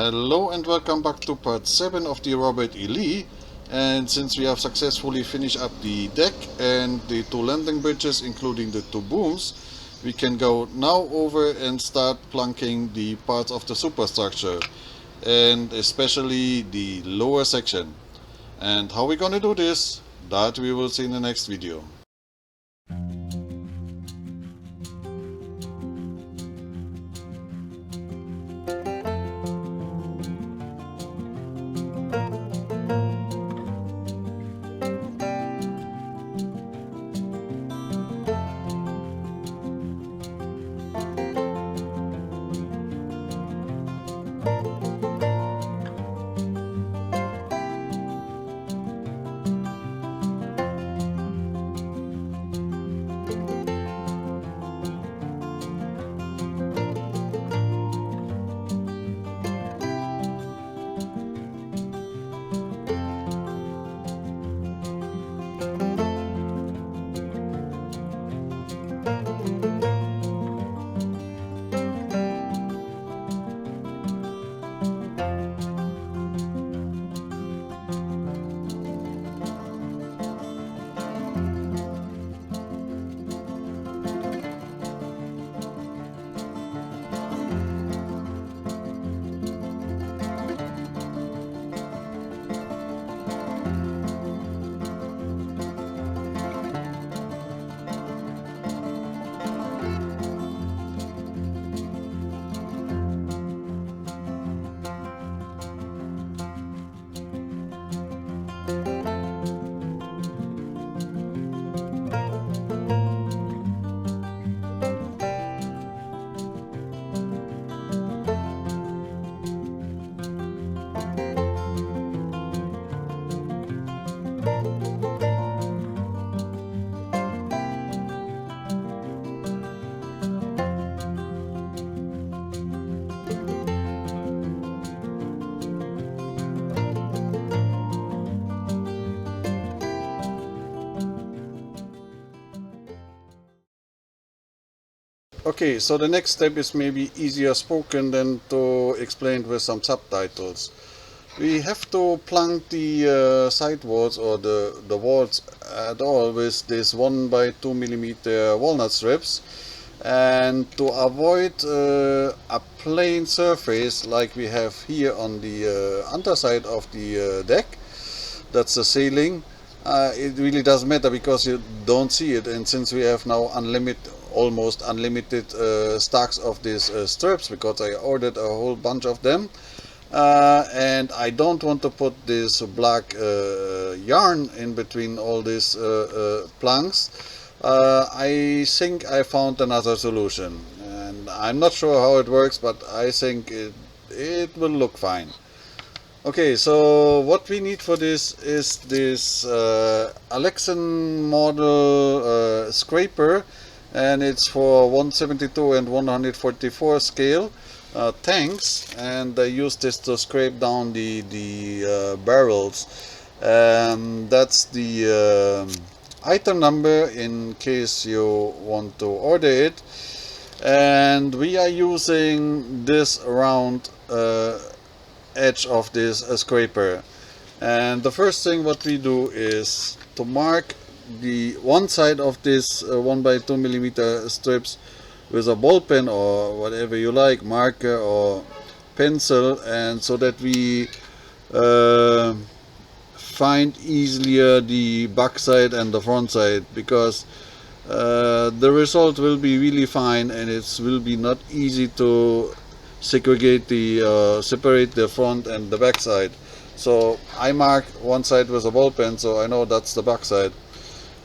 Hello and welcome back to part 7 of the Robert E. Lee. And since we have successfully finished up the deck and the 2 landing bridges including the 2 booms, we can go now over and start plunking the parts of the superstructure, and especially the lower section. And how we're gonna do this, that we will see in the next video. Okay, so the next step is maybe easier spoken than to explain with some subtitles. We have to plunk the side walls or the walls at all with this 1 by 2 millimeter walnut strips, and to avoid a plain surface like we have here on the underside of the deck, that's the ceiling. It really doesn't matter because you don't see it, and since we have now almost unlimited stocks of these strips, because I ordered a whole bunch of them, and I don't want to put this black yarn in between all these planks, I think I found another solution, and I'm not sure how it works, but I think it will look fine. Okay, so what we need for this is this Alexan model scraper, and it's for 172 and 144 scale tanks, and I use this to scrape down the barrels. That's the item number in case you want to order it, and we are using this round edge of this scraper. And the first thing what we do is to mark the one side of this 1 by 2 millimeter strips with a ball pen or whatever you like, marker or pencil, and so that we find easier the back side and the front side, because the result will be really fine, and it will be not easy to separate the front and the back side. So I mark one side with a ball pen, so I know that's the back side.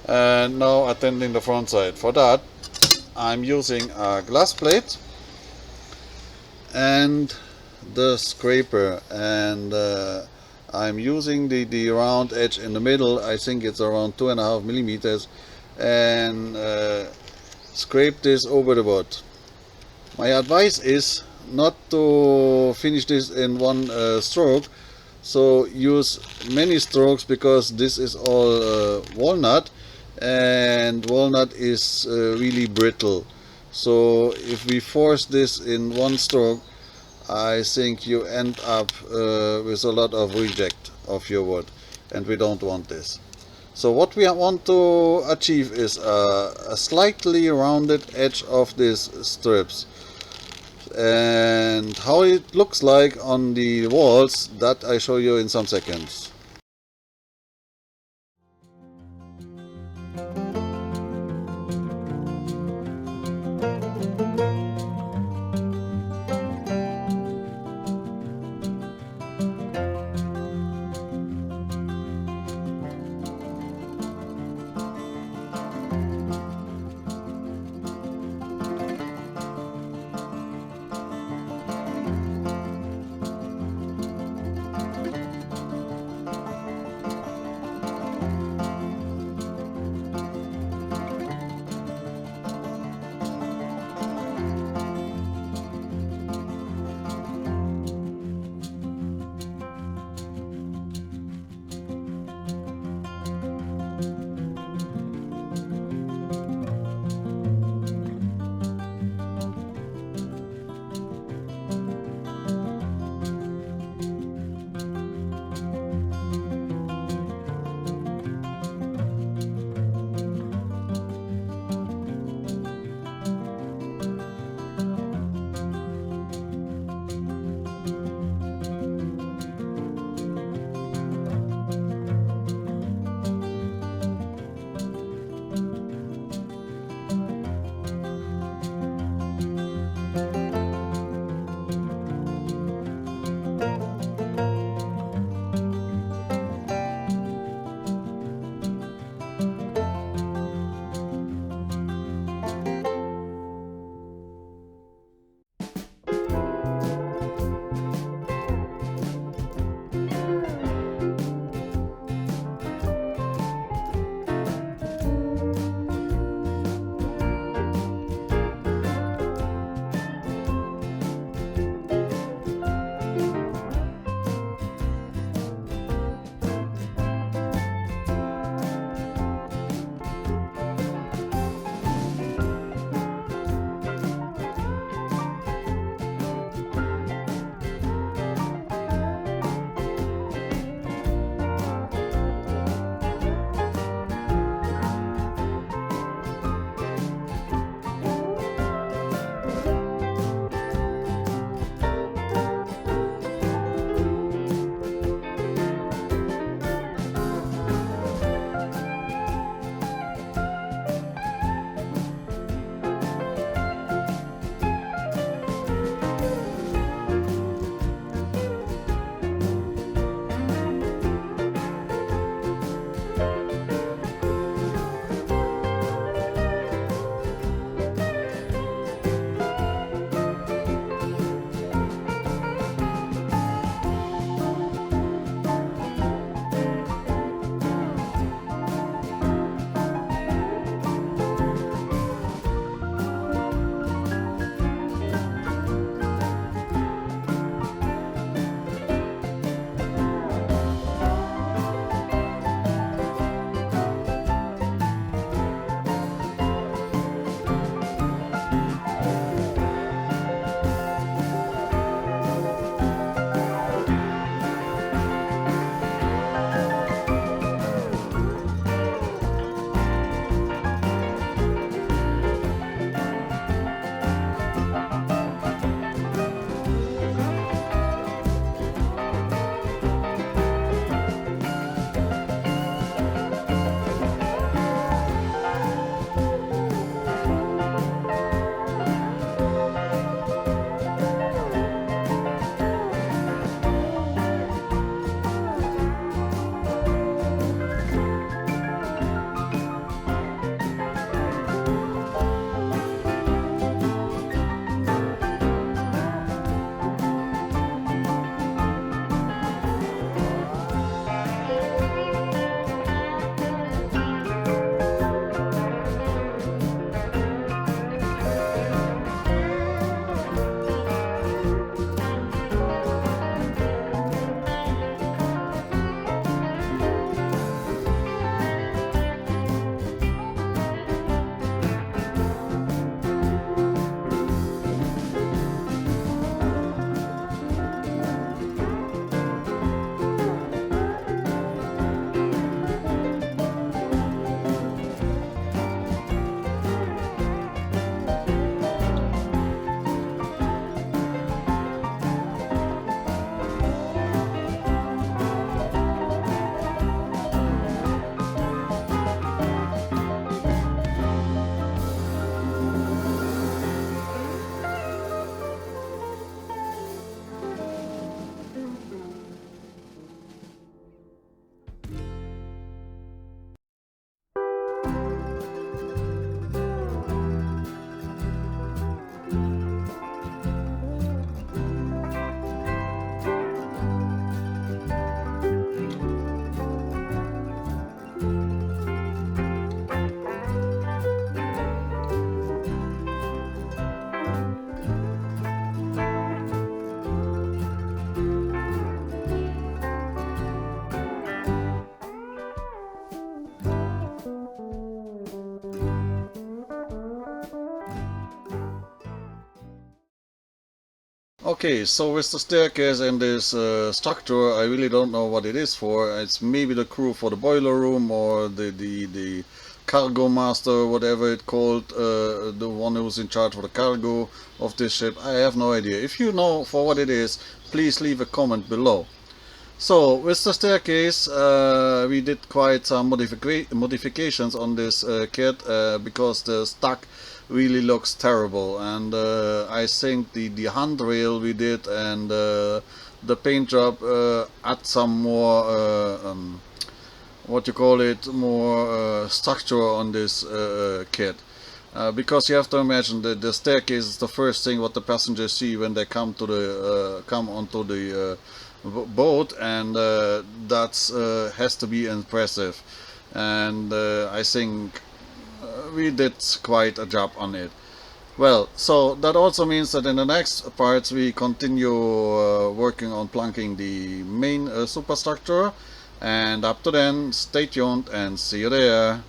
And now attending the front side. For that, I'm using a glass plate and the scraper, and I'm using the round edge in the middle. I think it's around 2.5 millimeters, and scrape this over the board. My advice is not to finish this in one stroke, so use many strokes, because this is all walnut, and walnut is really brittle. So if we force this in one stroke, I think you end up with a lot of reject of your wood, and we don't want this. So what we want to achieve is a slightly rounded edge of these strips, and how it looks like on the walls, that I show you in some seconds. Okay, so with the staircase and this structure, I really don't know what it is for. It's maybe the crew for the boiler room or the cargo master, whatever it called, the one who's in charge for the cargo of this ship. I have no idea. If you know for what it is, please leave a comment below. So with the staircase, we did quite some modifications on this kit because the stack really looks terrible, and I think the handrail we did and the paint job add some more what you call it, more structure on this kit. Because you have to imagine that the staircase is the first thing what the passengers see when they come to the come onto the boat, and that's has to be impressive. And I think we did quite a job on it. Well, so that also means that in the next parts we continue working on planking the main superstructure. And up to then, stay tuned and see you there.